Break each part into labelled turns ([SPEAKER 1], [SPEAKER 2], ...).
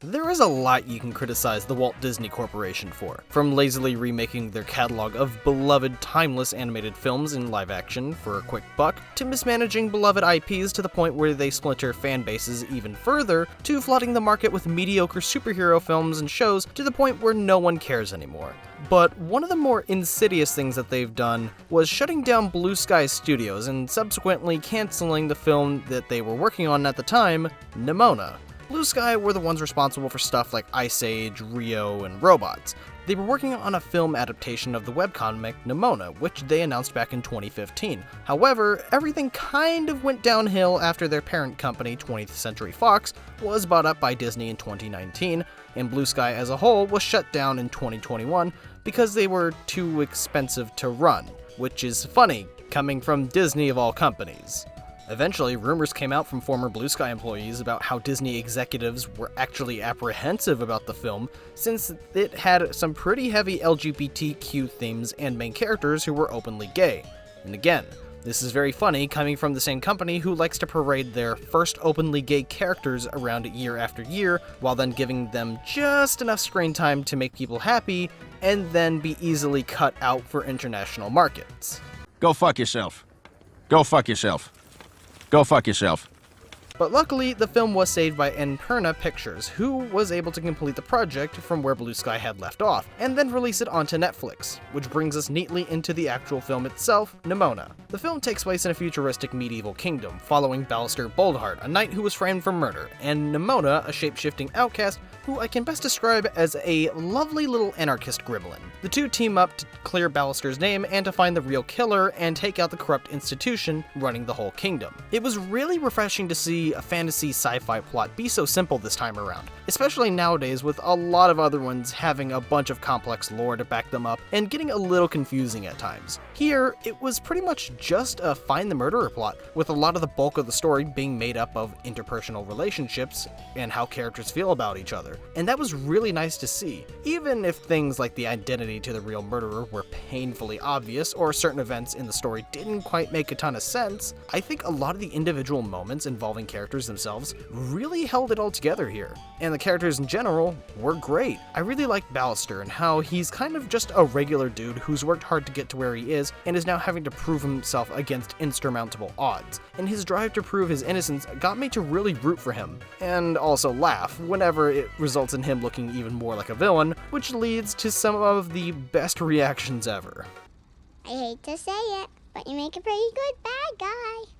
[SPEAKER 1] There is a lot you can criticize the Walt Disney Corporation for, from lazily remaking their catalog of beloved, timeless animated films in live action for a quick buck, to mismanaging beloved IPs to the point where they splinter fan bases even further, to flooding the market with mediocre superhero films and shows to the point where no one cares anymore. But one of the more insidious things that they've done was shutting down Blue Sky Studios and subsequently canceling the film that they were working on at the time, Nimona. Blue Sky were the ones responsible for stuff like Ice Age, Rio, and Robots. They were working on a film adaptation of the webcomic Nimona, which they announced back in 2015. However, everything kind of went downhill after their parent company, 20th Century Fox, was bought up by Disney in 2019, and Blue Sky as a whole was shut down in 2021 because they were too expensive to run, which is funny, coming from Disney of all companies. Eventually, rumors came out from former Blue Sky employees about how Disney executives were actually apprehensive about the film since it had some pretty heavy LGBTQ themes and main characters who were openly gay. And again, this is very funny coming from the same company who likes to parade their first openly gay characters around year after year, while then giving them just enough screen time to make people happy, and then be easily cut out for international markets.
[SPEAKER 2] Go fuck yourself. Go fuck yourself. Go fuck yourself.
[SPEAKER 1] But luckily, the film was saved by Annapurna Pictures, who was able to complete the project from where Blue Sky had left off, and then release it onto Netflix, which brings us neatly into the actual film itself, Nimona. The film takes place in a futuristic medieval kingdom, following Ballister Boldheart, a knight who was framed for murder, and Nimona, a shape-shifting outcast who I can best describe as a lovely little anarchist gremlin. The two team up to clear Ballister's name and to find the real killer and take out the corrupt institution running the whole kingdom. It was really refreshing to see a fantasy sci-fi plot be so simple this time around, especially nowadays with a lot of other ones having a bunch of complex lore to back them up and getting a little confusing at times. Here, it was pretty much just a find the murderer plot, with a lot of the bulk of the story being made up of interpersonal relationships and how characters feel about each other. And that was really nice to see. Even if things like the identity to the real murderer were painfully obvious, or certain events in the story didn't quite make a ton of sense, I think a lot of the individual moments involving characters themselves really held it all together here. And the characters in general were great. I really liked Ballister and how he's kind of just a regular dude who's worked hard to get to where he is and is now having to prove himself against insurmountable odds. And his drive to prove his innocence got me to really root for him, and also laugh whenever it results in him looking even more like a villain, which leads to some of the best reactions ever.
[SPEAKER 3] I hate to say it, but you make a pretty good bad guy.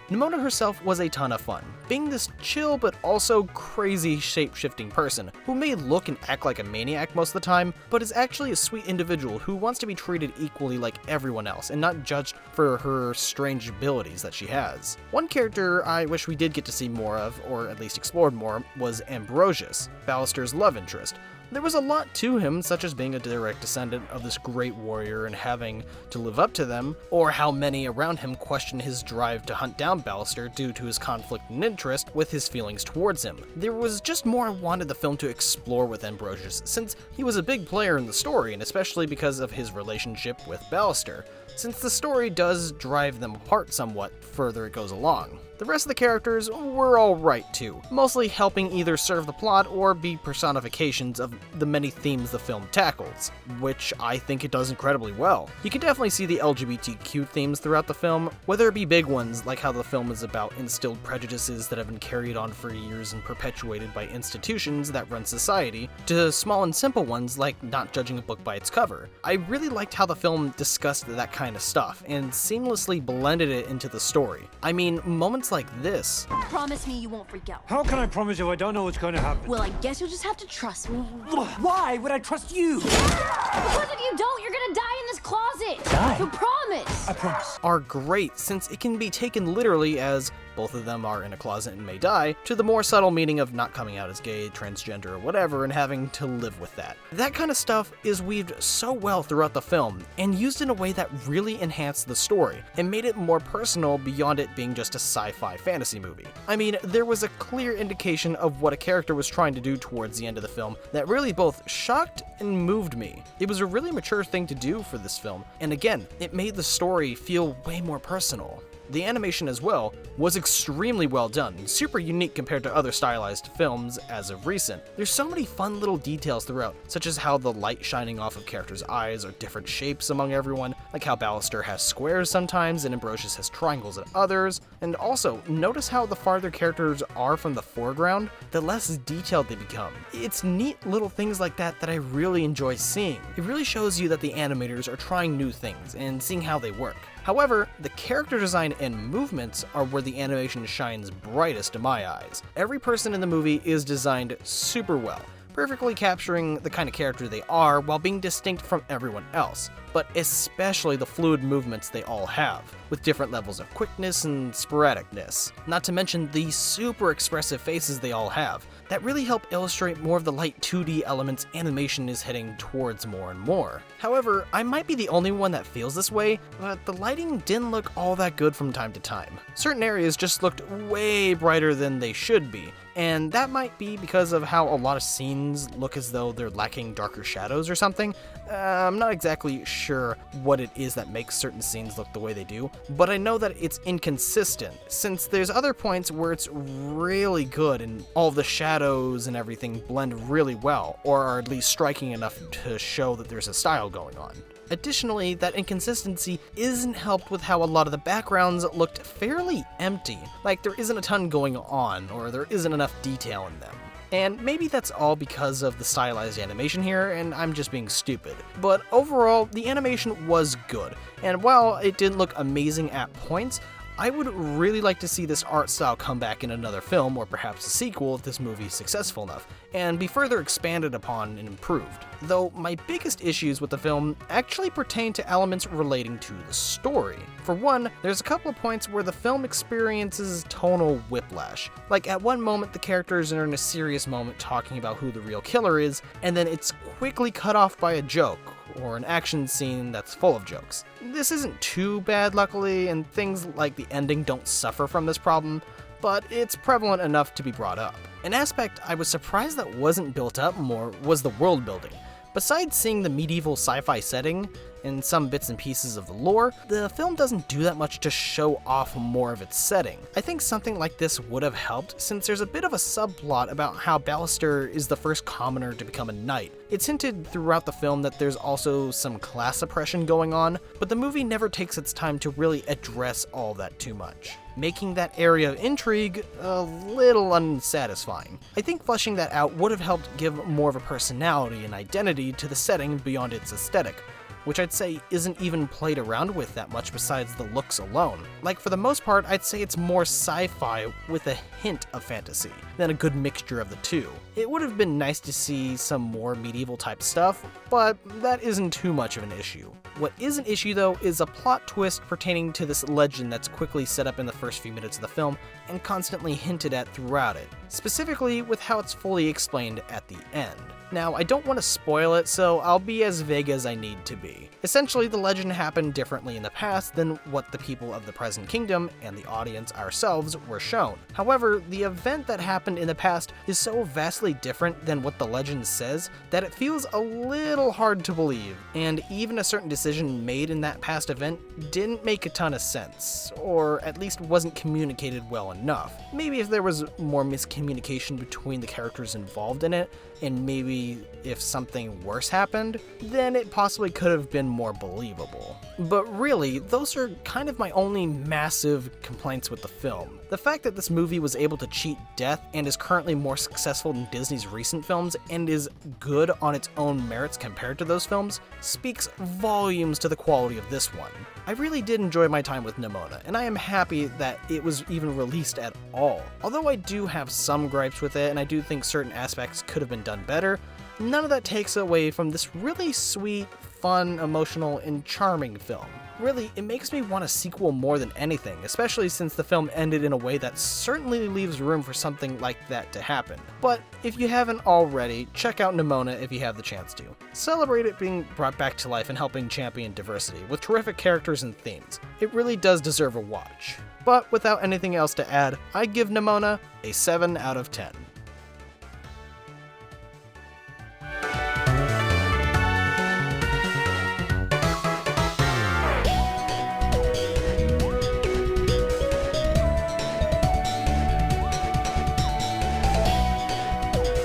[SPEAKER 1] Nimona herself was a ton of fun, being this chill but also crazy shape-shifting person who may look and act like a maniac most of the time, but is actually a sweet individual who wants to be treated equally like everyone else and not judged for her strange abilities that she has. One character I wish we did get to see more of, or at least explored more, was Ambrosius, Ballister's love interest. There was a lot to him, such as being a direct descendant of this great warrior and having to live up to them, or how many around him question his drive to hunt down Ballister due to his conflict and interest with his feelings towards him. There was just more I wanted the film to explore with Ambrosius, since he was a big player in the story, and especially because of his relationship with Ballister, since the story does drive them apart somewhat further it goes along. The rest of the characters were alright too, mostly helping either serve the plot or be personifications of the many themes the film tackles, which I think it does incredibly well. You can definitely see the LGBTQ themes throughout the film, whether it be big ones like how the film is about instilled prejudices that have been carried on for years and perpetuated by institutions that run society, to small and simple ones like not judging a book by its cover. I really liked how the film discussed that kind of stuff and seamlessly blended it into the story. I mean, moments like this.
[SPEAKER 4] Promise me you won't freak out.
[SPEAKER 5] How can I promise if I don't know what's going to happen?
[SPEAKER 4] Well, I guess you'll just have to trust me.
[SPEAKER 5] Why would I trust you?
[SPEAKER 4] Because if you don't, you're gonna die in this closet.
[SPEAKER 5] Die?
[SPEAKER 4] So promise.
[SPEAKER 5] I promise.
[SPEAKER 1] Are great, since it can be taken literally as both of them are in a closet and may die, to the more subtle meaning of not coming out as gay, transgender, or whatever, and having to live with that. That kind of stuff is weaved so well throughout the film, and used in a way that really enhanced the story, and made it more personal beyond it being just a sci-fi fantasy movie. I mean, there was a clear indication of what a character was trying to do towards the end of the film that really both shocked and moved me. It was a really mature thing to do for this film, and again, it made the story feel way more personal. The animation as well was extremely well done, and super unique compared to other stylized films as of recent. There's so many fun little details throughout, such as how the light shining off of characters' eyes are different shapes among everyone, like how Ballister has squares sometimes and Ambrosius has triangles at others, and also notice how the farther characters are from the foreground, the less detailed they become. It's neat little things like that that I really enjoy seeing. It really shows you that the animators are trying new things and seeing how they work. However, the character design and movements are where the animation shines brightest in my eyes. Every person in the movie is designed super well, perfectly capturing the kind of character they are while being distinct from everyone else, but especially the fluid movements they all have, with different levels of quickness and sporadicness. Not to mention the super expressive faces they all have, that really help illustrate more of the light 2D elements animation is heading towards more and more. However, I might be the only one that feels this way, but the lighting didn't look all that good from time to time. Certain areas just looked way brighter than they should be, and that might be because of how a lot of scenes look as though they're lacking darker shadows or something. I'm not exactly sure what it is that makes certain scenes look the way they do, but I know that it's inconsistent, since there's other points where it's really good and all of the shadows and everything blend really well, or are at least striking enough to show that there's a style going on. Additionally, that inconsistency isn't helped with how a lot of the backgrounds looked fairly empty, like there isn't a ton going on, or there isn't enough detail in them. And maybe that's all because of the stylized animation here, and I'm just being stupid. But overall, the animation was good, and while it didn't look amazing at points, I would really like to see this art style come back in another film, or perhaps a sequel if this movie is successful enough, and be further expanded upon and improved. Though my biggest issues with the film actually pertain to elements relating to the story. For one, there's a couple of points where the film experiences tonal whiplash. Like at one moment the characters are in a serious moment talking about who the real killer is, and then it's quickly cut off by a joke, or an action scene that's full of jokes. This isn't too bad luckily, and things like the ending don't suffer from this problem, but it's prevalent enough to be brought up. An aspect I was surprised that wasn't built up more was the world building. Besides seeing the medieval sci-fi setting and some bits and pieces of the lore, the film doesn't do that much to show off more of its setting. I think something like this would have helped, since there's a bit of a subplot about how Ballister is the first commoner to become a knight. It's hinted throughout the film that there's also some class oppression going on, but the movie never takes its time to really address all that too much, making that area of intrigue a little unsatisfying. I think fleshing that out would have helped give more of a personality and identity to the setting beyond its aesthetic, which I'd say isn't even played around with that much besides the looks alone. Like, for the most part, I'd say it's more sci-fi with a hint of fantasy than a good mixture of the two. It would have been nice to see some more medieval type stuff, but that isn't too much of an issue. What is an issue though is a plot twist pertaining to this legend that's quickly set up in the first few minutes of the film and constantly hinted at throughout it, specifically with how it's fully explained at the end. Now, I don't want to spoil it, so I'll be as vague as I need to be. Essentially, the legend happened differently in the past than what the people of the present kingdom and the audience ourselves were shown. However, the event that happened in the past is so vastly different than what the legend says that it feels a little hard to believe, and even a certain decision made in that past event didn't make a ton of sense, or at least wasn't communicated well enough. Maybe if there was more miscommunication between the characters involved in it, and maybe if something worse happened, then it possibly could have been more believable. But really, those are kind of my only massive complaints with the film. The fact that this movie was able to cheat death and is currently more successful than Disney's recent films and is good on its own merits compared to those films speaks volumes to the quality of this one. I really did enjoy my time with Nimona, and I am happy that it was even released at all. Although I do have some gripes with it, and I do think certain aspects could have been done better, none of that takes away from this really sweet, fun, emotional, and charming film. Really, it makes me want a sequel more than anything, especially since the film ended in a way that certainly leaves room for something like that to happen. But if you haven't already, check out Nimona if you have the chance to. Celebrate it being brought back to life and helping champion diversity, with terrific characters and themes. It really does deserve a watch. But without anything else to add, I give Nimona a 7 out of 10.